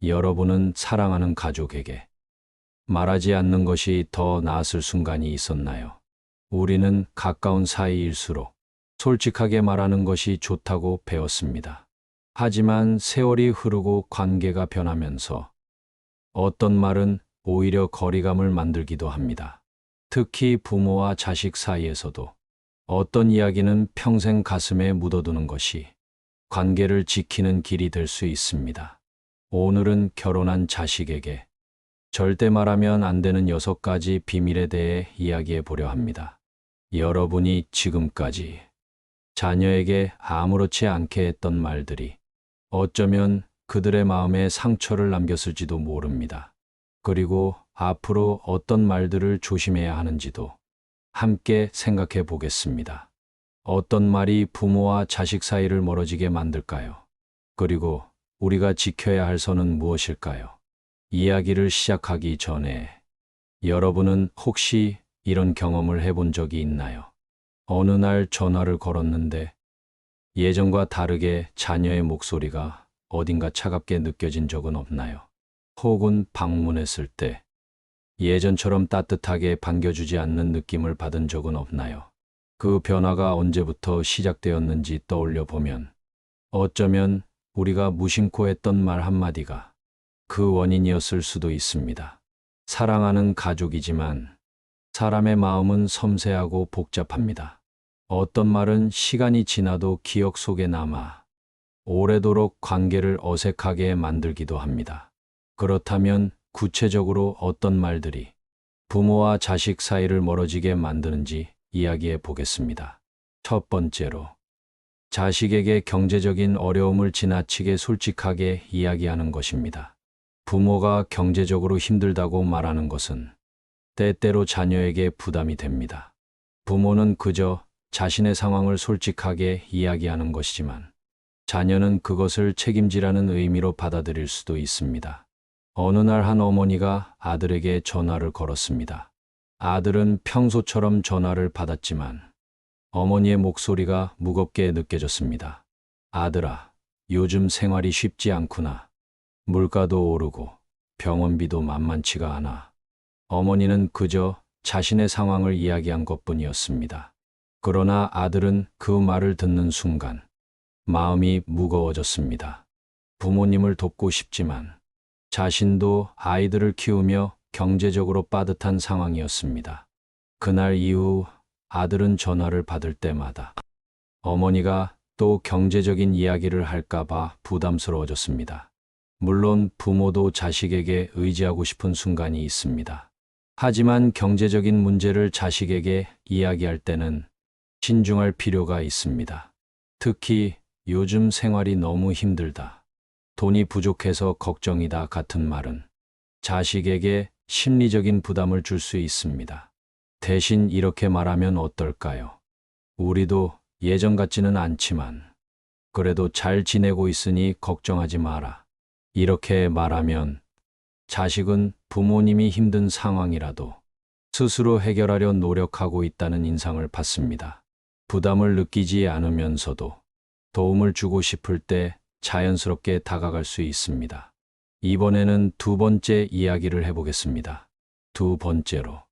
여러분은 사랑하는 가족에게 말하지 않는 것이 더 나았을 순간이 있었나요? 우리는 가까운 사이일수록 솔직하게 말하는 것이 좋다고 배웠습니다. 하지만 세월이 흐르고 관계가 변하면서 어떤 말은 오히려 거리감을 만들기도 합니다. 특히 부모와 자식 사이에서도 어떤 이야기는 평생 가슴에 묻어두는 것이 관계를 지키는 길이 될 수 있습니다. 오늘은 결혼한 자식에게 절대 말하면 안 되는 6가지 비밀에 대해 이야기해 보려 합니다. 여러분이 지금까지 자녀에게 아무렇지 않게 했던 말들이 어쩌면 그들의 마음에 상처를 남겼을지도 모릅니다. 그리고 앞으로 어떤 말들을 조심해야 하는지도 함께 생각해 보겠습니다. 어떤 말이 부모와 자식 사이를 멀어지게 만들까요? 그리고 우리가 지켜야 할 선은 무엇일까요? 이야기를 시작하기 전에 여러분은 혹시 이런 경험을 해본 적이 있나요? 어느 날 전화를 걸었는데 예전과 다르게 자녀의 목소리가 어딘가 차갑게 느껴진 적은 없나요? 혹은 방문했을 때 예전처럼 따뜻하게 반겨주지 않는 느낌을 받은 적은 없나요? 그 변화가 언제부터 시작되었는지 떠올려 보면 어쩌면 우리가 무심코 했던 말 한마디가 그 원인이었을 수도 있습니다. 사랑하는 가족이지만 사람의 마음은 섬세하고 복잡합니다. 어떤 말은 시간이 지나도 기억 속에 남아 오래도록 관계를 어색하게 만들기도 합니다. 그렇다면 구체적으로 어떤 말들이 부모와 자식 사이를 멀어지게 만드는지 이야기해 보겠습니다. 첫 번째로, 자식에게 경제적인 어려움을 지나치게 솔직하게 이야기하는 것입니다. 부모가 경제적으로 힘들다고 말하는 것은 때때로 자녀에게 부담이 됩니다. 부모는 그저 자신의 상황을 솔직하게 이야기하는 것이지만 자녀는 그것을 책임지라는 의미로 받아들일 수도 있습니다. 어느 날 한 어머니가 아들에게 전화를 걸었습니다. 아들은 평소처럼 전화를 받았지만 어머니의 목소리가 무겁게 느껴졌습니다. 아들아, 요즘 생활이 쉽지 않구나. 물가도 오르고 병원비도 만만치가 않아. 어머니는 그저 자신의 상황을 이야기한 것뿐이었습니다. 그러나 아들은 그 말을 듣는 순간 마음이 무거워졌습니다. 부모님을 돕고 싶지만 자신도 아이들을 키우며 경제적으로 빠듯한 상황이었습니다. 그날 이후 아들은 전화를 받을 때마다 어머니가 또 경제적인 이야기를 할까봐 부담스러워졌습니다. 물론 부모도 자식에게 의지하고 싶은 순간이 있습니다. 하지만 경제적인 문제를 자식에게 이야기할 때는 신중할 필요가 있습니다. 특히 요즘 생활이 너무 힘들다, 돈이 부족해서 걱정이다 같은 말은 자식에게 심리적인 부담을 줄 수 있습니다. 대신 이렇게 말하면 어떨까요? 우리도 예전 같지는 않지만 그래도 잘 지내고 있으니 걱정하지 마라. 이렇게 말하면 자식은 부모님이 힘든 상황이라도 스스로 해결하려 노력하고 있다는 인상을 받습니다. 부담을 느끼지 않으면서도 도움을 주고 싶을 때 자연스럽게 다가갈 수 있습니다. 이번에는 두 번째 이야기를 해보겠습니다. 두 번째로,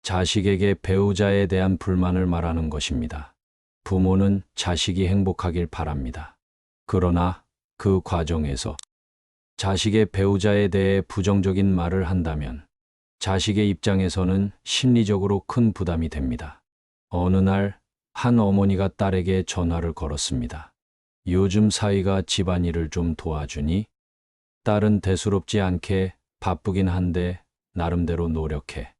자식에게 배우자에 대한 불만을 말하는 것입니다. 부모는 자식이 행복하길 바랍니다. 그러나 그 과정에서 자식의 배우자에 대해 부정적인 말을 한다면 자식의 입장에서는 심리적으로 큰 부담이 됩니다. 어느 날 한 어머니가 딸에게 전화를 걸었습니다. 요즘 사위가 집안일을 좀 도와주니? 딸은 대수롭지 않게 바쁘긴 한데 나름대로 노력해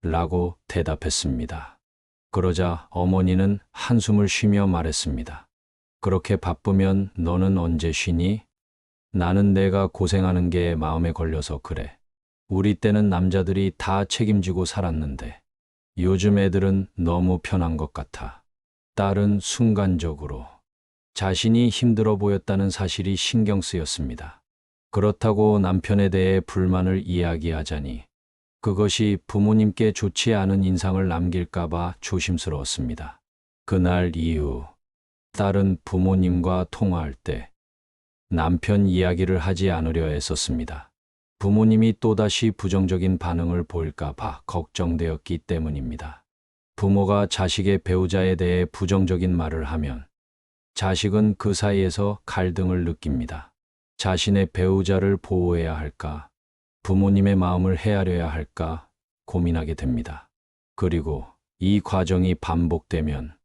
라고 대답했습니다. 그러자 어머니는 한숨을 쉬며 말했습니다. 그렇게 바쁘면 너는 언제 쉬니? 나는 내가 고생하는 게 마음에 걸려서 그래. 우리 때는 남자들이 다 책임지고 살았는데 요즘 애들은 너무 편한 것 같아. 딸은 순간적으로 자신이 힘들어 보였다는 사실이 신경 쓰였습니다. 그렇다고 남편에 대해 불만을 이야기하자니 그것이 부모님께 좋지 않은 인상을 남길까봐 조심스러웠습니다. 그날 이후 딸은 부모님과 통화할 때 남편 이야기를 하지 않으려 애썼습니다. 부모님이 또다시 부정적인 반응을 보일까 봐 걱정되었기 때문입니다. 부모가 자식의 배우자에 대해 부정적인 말을 하면 자식은 그 사이에서 갈등을 느낍니다. 자신의 배우자를 보호해야 할까, 부모님의 마음을 헤아려야 할까 고민하게 됩니다. 그리고 이 과정이 반복되면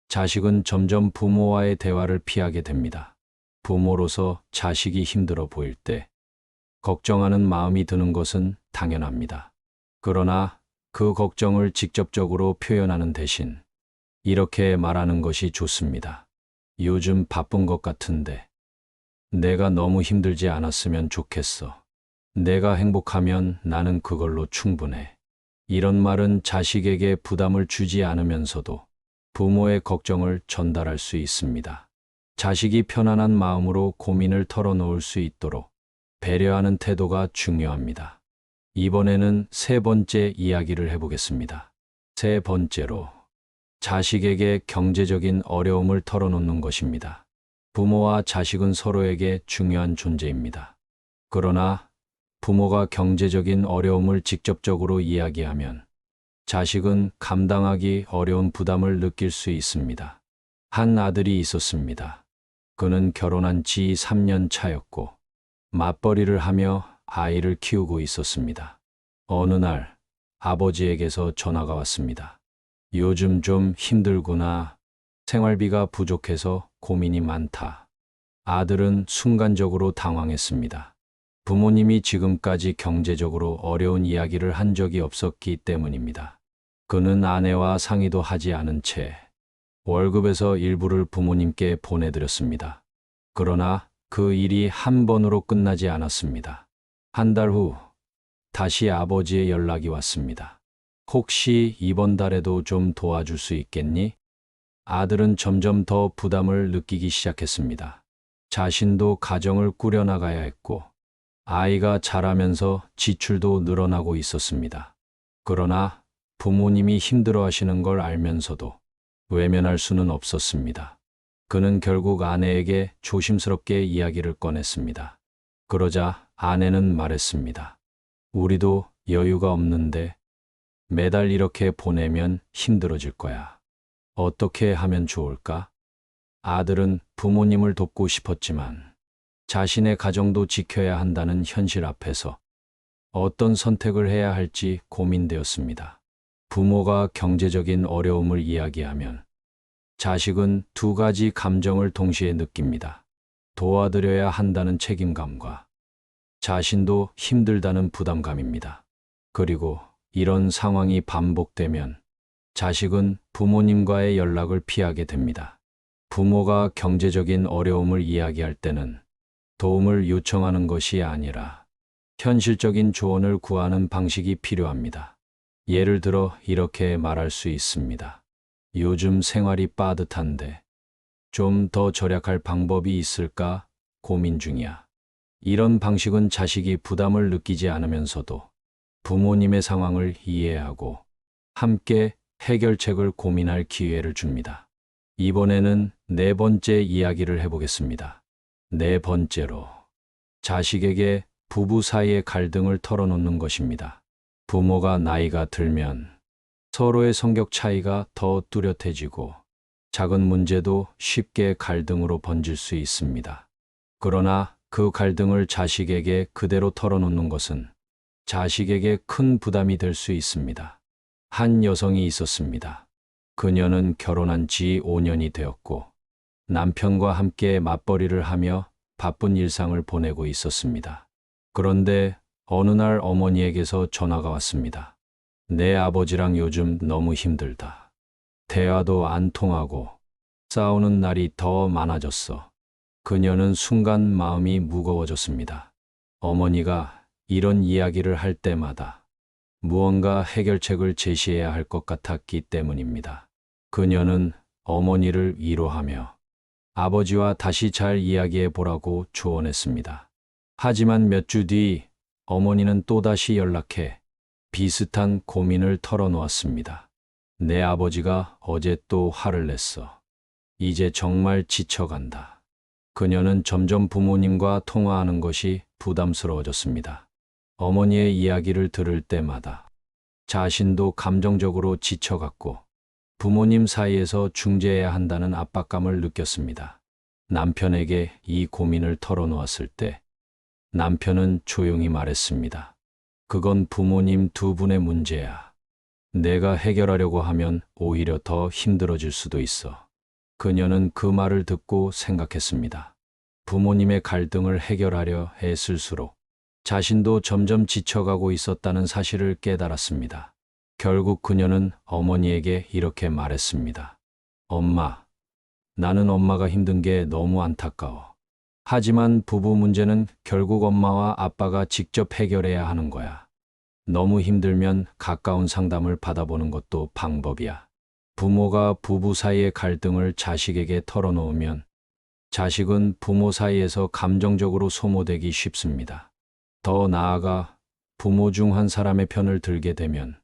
자식은 점점 부모와의 대화를 피하게 됩니다. 부모로서 자식이 힘들어 보일 때 걱정하는 마음이 드는 것은 당연합니다. 그러나 그 걱정을 직접적으로 표현하는 대신 이렇게 말하는 것이 좋습니다. 요즘 바쁜 것 같은데 내가 너무 힘들지 않았으면 좋겠어. 내가 행복하면 나는 그걸로 충분해. 이런 말은 자식에게 부담을 주지 않으면서도 부모의 걱정을 전달할 수 있습니다. 자식이 편안한 마음으로 고민을 털어놓을 수 있도록 배려하는 태도가 중요합니다. 이번에는 세 번째 이야기를 해보겠습니다. 세 번째로, 자식에게 경제적인 어려움을 털어놓는 것입니다. 부모와 자식은 서로에게 중요한 존재입니다. 그러나 부모가 경제적인 어려움을 직접적으로 이야기하면 자식은 감당하기 어려운 부담을 느낄 수 있습니다. 한 아들이 있었습니다. 그는 결혼한 지 3년 차였고 맞벌이를 하며 아이를 키우고 있었습니다. 어느 날 아버지에게서 전화가 왔습니다. 요즘 좀 힘들구나. 생활비가 부족해서 고민이 많다. 아들은 순간적으로 당황했습니다. 부모님이 지금까지 경제적으로 어려운 이야기를 한 적이 없었기 때문입니다. 그는 아내와 상의도 하지 않은 채 월급에서 일부를 부모님께 보내드렸습니다. 그러나 그 일이 한 번으로 끝나지 않았습니다. 한 달 후 다시 아버지의 연락이 왔습니다. 혹시 이번 달에도 좀 도와줄 수 있겠니? 아들은 점점 더 부담을 느끼기 시작했습니다. 자신도 가정을 꾸려나가야 했고 아이가 자라면서 지출도 늘어나고 있었습니다. 그러나 부모님이 힘들어하시는 걸 알면서도 외면할 수는 없었습니다. 그는 결국 아내에게 조심스럽게 이야기를 꺼냈습니다. 그러자 아내는 말했습니다. 우리도 여유가 없는데 매달 이렇게 보내면 힘들어질 거야. 어떻게 하면 좋을까? 아들은 부모님을 돕고 싶었지만 자신의 가정도 지켜야 한다는 현실 앞에서 어떤 선택을 해야 할지 고민되었습니다. 부모가 경제적인 어려움을 이야기하면 자식은 두 가지 감정을 동시에 느낍니다. 도와드려야 한다는 책임감과 자신도 힘들다는 부담감입니다. 그리고 이런 상황이 반복되면 자식은 부모님과의 연락을 피하게 됩니다. 부모가 경제적인 어려움을 이야기할 때는 도움을 요청하는 것이 아니라 현실적인 조언을 구하는 방식이 필요합니다. 예를 들어 이렇게 말할 수 있습니다. 요즘 생활이 빠듯한데 좀 더 절약할 방법이 있을까 고민 중이야. 이런 방식은 자식이 부담을 느끼지 않으면서도 부모님의 상황을 이해하고 함께 해결책을 고민할 기회를 줍니다. 이번에는 네 번째 이야기를 해보겠습니다. 네 번째로, 자식에게 부부 사이의 갈등을 털어놓는 것입니다. 부모가 나이가 들면 서로의 성격 차이가 더 뚜렷해지고 작은 문제도 쉽게 갈등으로 번질 수 있습니다. 그러나 그 갈등을 자식에게 그대로 털어놓는 것은 자식에게 큰 부담이 될 수 있습니다. 한 여성이 있었습니다. 그녀는 결혼한 지 5년이 되었고 남편과 함께 맞벌이를 하며 바쁜 일상을 보내고 있었습니다. 그런데 어느 날 어머니에게서 전화가 왔습니다. 내 아버지랑 요즘 너무 힘들다. 대화도 안 통하고 싸우는 날이 더 많아졌어. 그녀는 순간 마음이 무거워졌습니다. 어머니가 이런 이야기를 할 때마다 무언가 해결책을 제시해야 할 것 같았기 때문입니다. 그녀는 어머니를 위로하며 아버지와 다시 잘 이야기해 보라고 조언했습니다. 하지만 몇 주 뒤 어머니는 또다시 연락해 비슷한 고민을 털어놓았습니다. 내 아버지가 어제 또 화를 냈어. 이제 정말 지쳐간다. 그녀는 점점 부모님과 통화하는 것이 부담스러워졌습니다. 어머니의 이야기를 들을 때마다 자신도 감정적으로 지쳐갔고 부모님 사이에서 중재해야 한다는 압박감을 느꼈습니다. 남편에게 이 고민을 털어놓았을 때 남편은 조용히 말했습니다. 그건 부모님 두 분의 문제야. 내가 해결하려고 하면 오히려 더 힘들어질 수도 있어. 그녀는 그 말을 듣고 생각했습니다. 부모님의 갈등을 해결하려 애쓸수록 자신도 점점 지쳐가고 있었다는 사실을 깨달았습니다. 결국 그녀는 어머니에게 이렇게 말했습니다. 엄마, 나는 엄마가 힘든 게 너무 안타까워. 하지만 부부 문제는 결국 엄마와 아빠가 직접 해결해야 하는 거야. 너무 힘들면 가까운 상담을 받아보는 것도 방법이야. 부모가 부부 사이의 갈등을 자식에게 털어놓으면 자식은 부모 사이에서 감정적으로 소모되기 쉽습니다. 더 나아가 부모 중 한 사람의 편을 들게 되면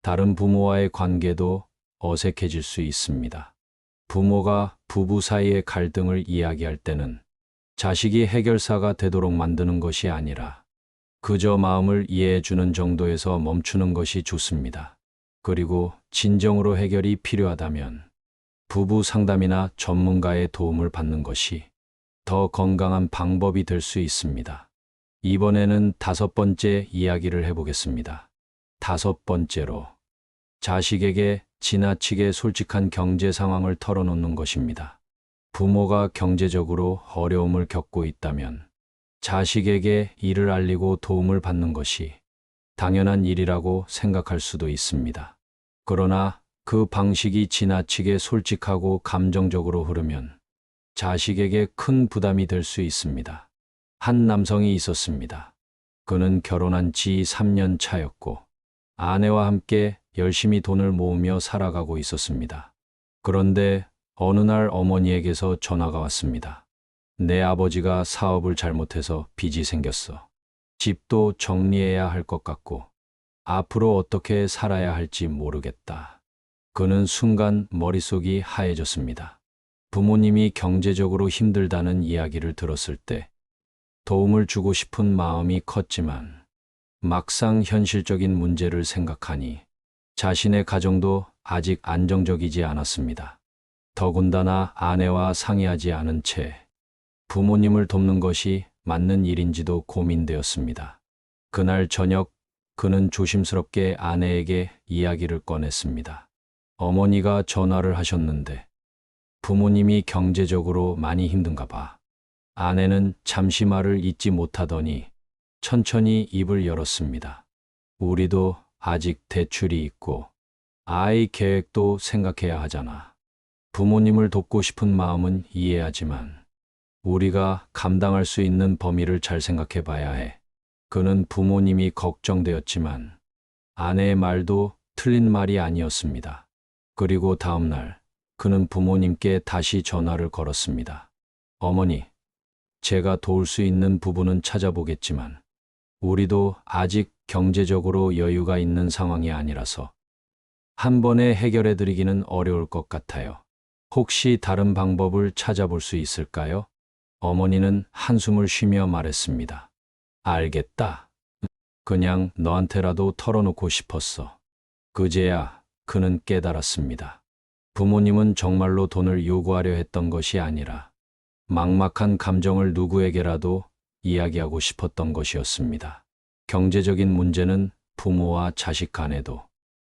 다른 부모와의 관계도 어색해질 수 있습니다. 부모가 부부 사이의 갈등을 이야기할 때는 자식이 해결사가 되도록 만드는 것이 아니라 그저 마음을 이해해 주는 정도에서 멈추는 것이 좋습니다. 그리고 진정으로 해결이 필요하다면 부부 상담이나 전문가의 도움을 받는 것이 더 건강한 방법이 될 수 있습니다. 이번에는 5번째 이야기를 해보겠습니다. 5번째로 자식에게 지나치게 솔직한 경제 상황을 털어놓는 것입니다. 부모가 경제적으로 어려움을 겪고 있다면 자식에게 이를 알리고 도움을 받는 것이 당연한 일이라고 생각할 수도 있습니다. 그러나 그 방식이 지나치게 솔직하고 감정적으로 흐르면 자식에게 큰 부담이 될 수 있습니다. 한 남성이 있었습니다. 그는 결혼한 지 3년 차였고 아내와 함께 열심히 돈을 모으며 살아가고 있었습니다. 그런데 어느 날 어머니에게서 전화가 왔습니다. 내 아버지가 사업을 잘못해서 빚이 생겼어. 집도 정리해야 할 것 같고 앞으로 어떻게 살아야 할지 모르겠다. 그는 순간 머릿속이 하얘졌습니다. 부모님이 경제적으로 힘들다는 이야기를 들었을 때 도움을 주고 싶은 마음이 컸지만 막상 현실적인 문제를 생각하니 자신의 가정도 아직 안정적이지 않았습니다. 더군다나 아내와 상의하지 않은 채 부모님을 돕는 것이 맞는 일인지도 고민되었습니다. 그날 저녁 그는 조심스럽게 아내에게 이야기를 꺼냈습니다. 어머니가 전화를 하셨는데 부모님이 경제적으로 많이 힘든가 봐. 아내는 잠시 말을 잇지 못하더니 천천히 입을 열었습니다. 우리도 아직 대출이 있고 아이 계획도 생각해야 하잖아. 부모님을 돕고 싶은 마음은 이해하지만 우리가 감당할 수 있는 범위를 잘 생각해 봐야 해. 그는 부모님이 걱정되었지만 아내의 말도 틀린 말이 아니었습니다. 그리고 다음 날 그는 부모님께 다시 전화를 걸었습니다. 어머니, 제가 도울 수 있는 부분은 찾아보겠지만 우리도 아직 경제적으로 여유가 있는 상황이 아니라서 한 번에 해결해 드리기는 어려울 것 같아요. 혹시 다른 방법을 찾아볼 수 있을까요? 어머니는 한숨을 쉬며 말했습니다. 알겠다. 그냥 너한테라도 털어놓고 싶었어. 그제야 그는 깨달았습니다. 부모님은 정말로 돈을 요구하려 했던 것이 아니라 막막한 감정을 누구에게라도 이야기하고 싶었던 것이었습니다. 경제적인 문제는 부모와 자식 간에도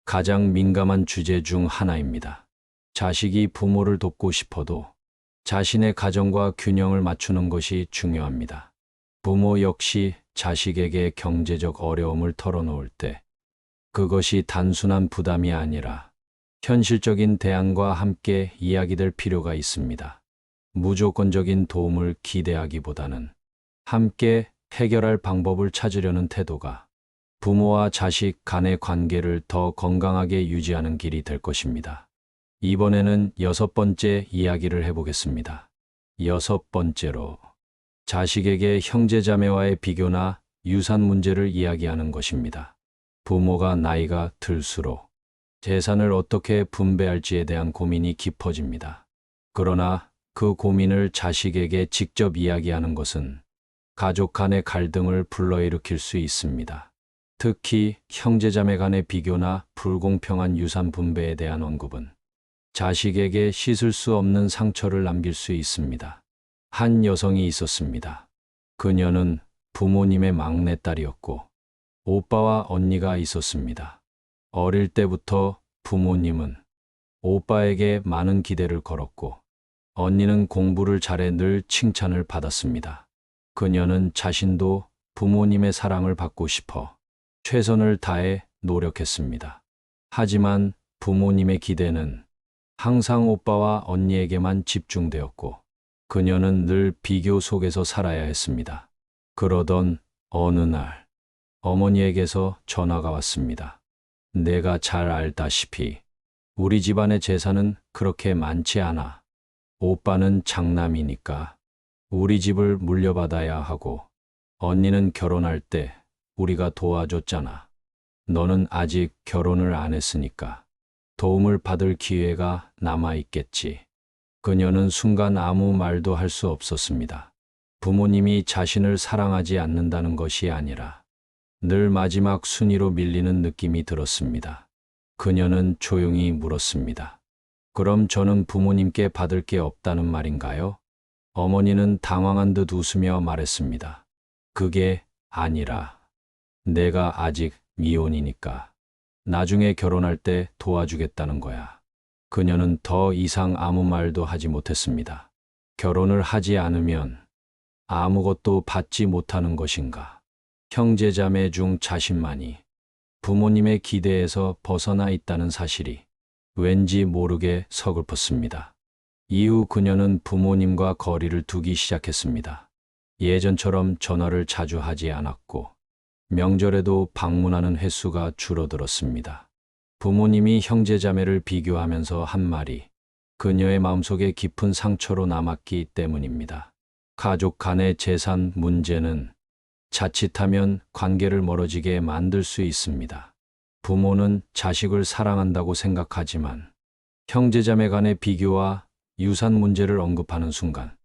가장 민감한 주제 중 하나입니다. 자식이 부모를 돕고 싶어도 자신의 가정과 균형을 맞추는 것이 중요합니다. 부모 역시 자식에게 경제적 어려움을 털어놓을 때 그것이 단순한 부담이 아니라 현실적인 대안과 함께 이야기될 필요가 있습니다. 무조건적인 도움을 기대하기보다는 함께 해결할 방법을 찾으려는 태도가 부모와 자식 간의 관계를 더 건강하게 유지하는 길이 될 것입니다. 이번에는 6번째 이야기를 해보겠습니다. 6번째로 자식에게 형제자매와의 비교나 유산 문제를 이야기하는 것입니다. 부모가 나이가 들수록 재산을 어떻게 분배할지에 대한 고민이 깊어집니다. 그러나 그 고민을 자식에게 직접 이야기하는 것은 가족 간의 갈등을 불러일으킬 수 있습니다. 특히 형제자매 간의 비교나 불공평한 유산 분배에 대한 언급은 자식에게 씻을 수 없는 상처를 남길 수 있습니다. 한 여성이 있었습니다. 그녀는 부모님의 막내딸이었고 오빠와 언니가 있었습니다. 어릴 때부터 부모님은 오빠에게 많은 기대를 걸었고 언니는 공부를 잘해 늘 칭찬을 받았습니다. 그녀는 자신도 부모님의 사랑을 받고 싶어 최선을 다해 노력했습니다. 하지만 부모님의 기대는 항상 오빠와 언니에게만 집중되었고 그녀는 늘 비교 속에서 살아야 했습니다. 그러던 어느 날 어머니에게서 전화가 왔습니다. 내가 잘 알다시피 우리 집안의 재산은 그렇게 많지 않아. 오빠는 장남이니까 우리 집을 물려받아야 하고 언니는 결혼할 때 우리가 도와줬잖아. 너는 아직 결혼을 안 했으니까 도움을 받을 기회가 남아있겠지. 그녀는 순간 아무 말도 할 수 없었습니다. 부모님이 자신을 사랑하지 않는다는 것이 아니라 늘 마지막 순위로 밀리는 느낌이 들었습니다. 그녀는 조용히 물었습니다. 그럼 저는 부모님께 받을 게 없다는 말인가요? 어머니는 당황한 듯 웃으며 말했습니다. 그게 아니라 내가 아직 미혼이니까 나중에 결혼할 때 도와주겠다는 거야. 그녀는 더 이상 아무 말도 하지 못했습니다. 결혼을 하지 않으면 아무것도 받지 못하는 것인가? 형제자매 중 자신만이 부모님의 기대에서 벗어나 있다는 사실이 왠지 모르게 서글펐습니다. 이후 그녀는 부모님과 거리를 두기 시작했습니다. 예전처럼 전화를 자주 하지 않았고 명절에도 방문하는 횟수가 줄어들었습니다. 부모님이 형제자매를 비교하면서 한 말이 그녀의 마음속에 깊은 상처로 남았기 때문입니다. 가족 간의 재산 문제는 자칫하면 관계를 멀어지게 만들 수 있습니다. 부모는 자식을 사랑한다고 생각하지만 형제자매 간의 비교와 유산 문제를 언급하는 순간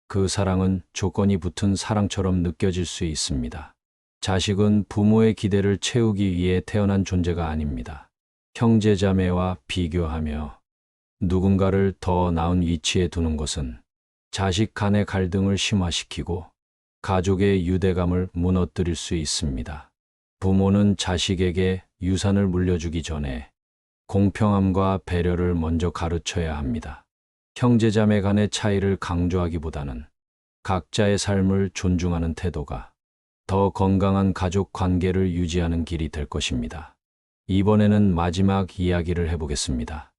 그 사랑은 조건이 붙은 사랑처럼 느껴질 수 있습니다. 자식은 부모의 기대를 채우기 위해 태어난 존재가 아닙니다. 형제자매와 비교하며 누군가를 더 나은 위치에 두는 것은 자식 간의 갈등을 심화시키고 가족의 유대감을 무너뜨릴 수 있습니다. 부모는 자식에게 유산을 물려주기 전에 공평함과 배려를 먼저 가르쳐야 합니다. 형제자매 간의 차이를 강조하기보다는 각자의 삶을 존중하는 태도가 더 건강한 가족 관계를 유지하는 길이 될 것입니다. 이번에는 마지막 이야기를 해보겠습니다.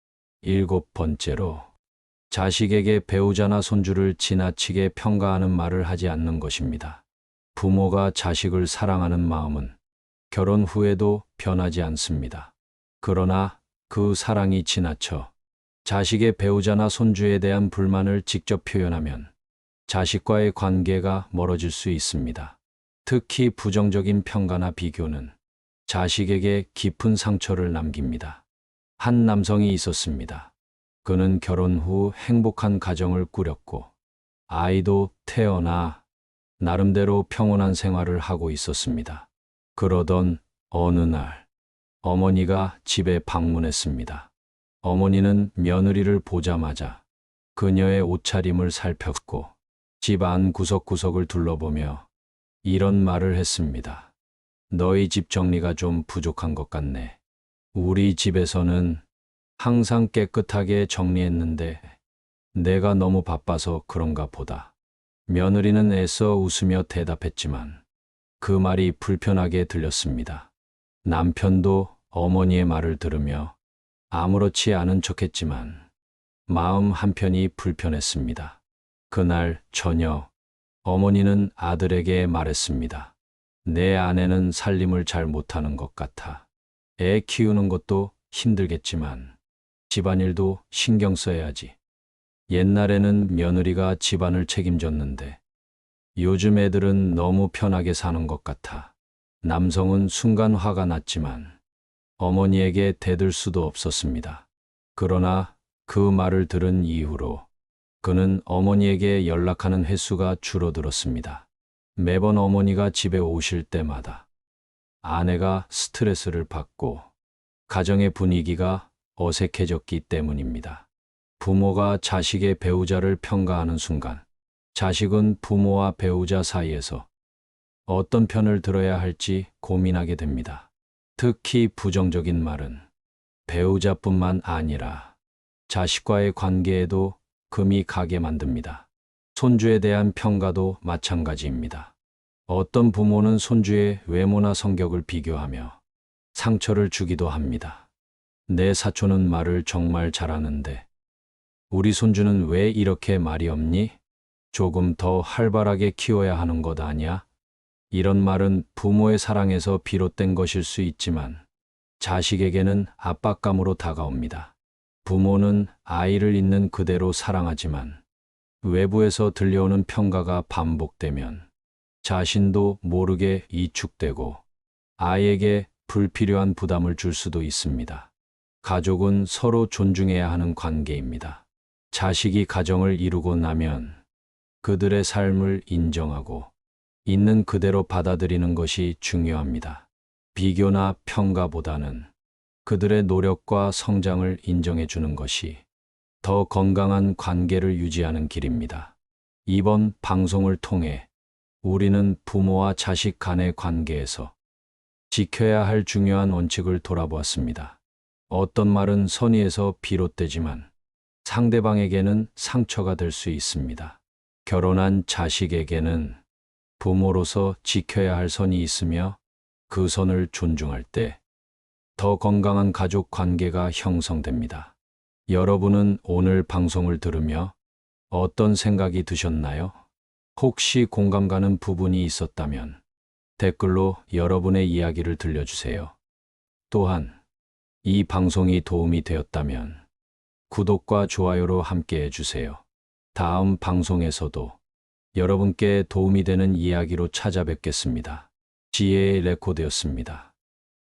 7번째로, 자식에게 배우자나 손주를 지나치게 평가하는 말을 하지 않는 것입니다. 부모가 자식을 사랑하는 마음은 결혼 후에도 변하지 않습니다. 그러나 그 사랑이 지나쳐 자식의 배우자나 손주에 대한 불만을 직접 표현하면 자식과의 관계가 멀어질 수 있습니다. 특히 부정적인 평가나 비교는 자식에게 깊은 상처를 남깁니다. 한 남성이 있었습니다. 그는 결혼 후 행복한 가정을 꾸렸고 아이도 태어나 나름대로 평온한 생활을 하고 있었습니다. 그러던 어느 날 어머니가 집에 방문했습니다. 어머니는 며느리를 보자마자 그녀의 옷차림을 살폈고 집 안 구석구석을 둘러보며 이런 말을 했습니다. 너희 집 정리가 좀 부족한 것 같네. 우리 집에서는 항상 깨끗하게 정리했는데 내가 너무 바빠서 그런가 보다. 며느리는 애써 웃으며 대답했지만 그 말이 불편하게 들렸습니다. 남편도 어머니의 말을 들으며 아무렇지 않은 척했지만 마음 한편이 불편했습니다. 그날 저녁 어머니는 아들에게 말했습니다. 내 아내는 살림을 잘 못하는 것 같아. 애 키우는 것도 힘들겠지만 집안일도 신경 써야지. 옛날에는 며느리가 집안을 책임졌는데 요즘 애들은 너무 편하게 사는 것 같아. 남성은 순간 화가 났지만 어머니에게 대들 수도 없었습니다. 그러나 그 말을 들은 이후로 그는 어머니에게 연락하는 횟수가 줄어들었습니다. 매번 어머니가 집에 오실 때마다 아내가 스트레스를 받고 가정의 분위기가 어색해졌기 때문입니다. 부모가 자식의 배우자를 평가하는 순간, 자식은 부모와 배우자 사이에서 어떤 편을 들어야 할지 고민하게 됩니다. 특히 부정적인 말은 배우자뿐만 아니라 자식과의 관계에도 금이 가게 만듭니다. 손주에 대한 평가도 마찬가지입니다. 어떤 부모는 손주의 외모나 성격을 비교하며 상처를 주기도 합니다. 내 사촌은 말을 정말 잘하는데 우리 손주는 왜 이렇게 말이 없니? 조금 더 활발하게 키워야 하는 것 아니야? 이런 말은 부모의 사랑에서 비롯된 것일 수 있지만 자식에게는 압박감으로 다가옵니다. 부모는 아이를 있는 그대로 사랑하지만 외부에서 들려오는 평가가 반복되면 자신도 모르게 이축되고 아이에게 불필요한 부담을 줄 수도 있습니다. 가족은 서로 존중해야 하는 관계입니다. 자식이 가정을 이루고 나면 그들의 삶을 인정하고 있는 그대로 받아들이는 것이 중요합니다. 비교나 평가보다는 그들의 노력과 성장을 인정해 주는 것이 더 건강한 관계를 유지하는 길입니다. 이번 방송을 통해 우리는 부모와 자식 간의 관계에서 지켜야 할 중요한 원칙을 돌아보았습니다. 어떤 말은 선의에서 비롯되지만 상대방에게는 상처가 될 수 있습니다. 결혼한 자식에게는 부모로서 지켜야 할 선이 있으며 그 선을 존중할 때 더 건강한 가족 관계가 형성됩니다. 여러분은 오늘 방송을 들으며 어떤 생각이 드셨나요? 혹시 공감 가는 부분이 있었다면 댓글로 여러분의 이야기를 들려주세요. 또한 이 방송이 도움이 되었다면 구독과 좋아요로 함께 해주세요. 다음 방송에서도 여러분께 도움이 되는 이야기로 찾아뵙겠습니다. 지혜의 레코드였습니다.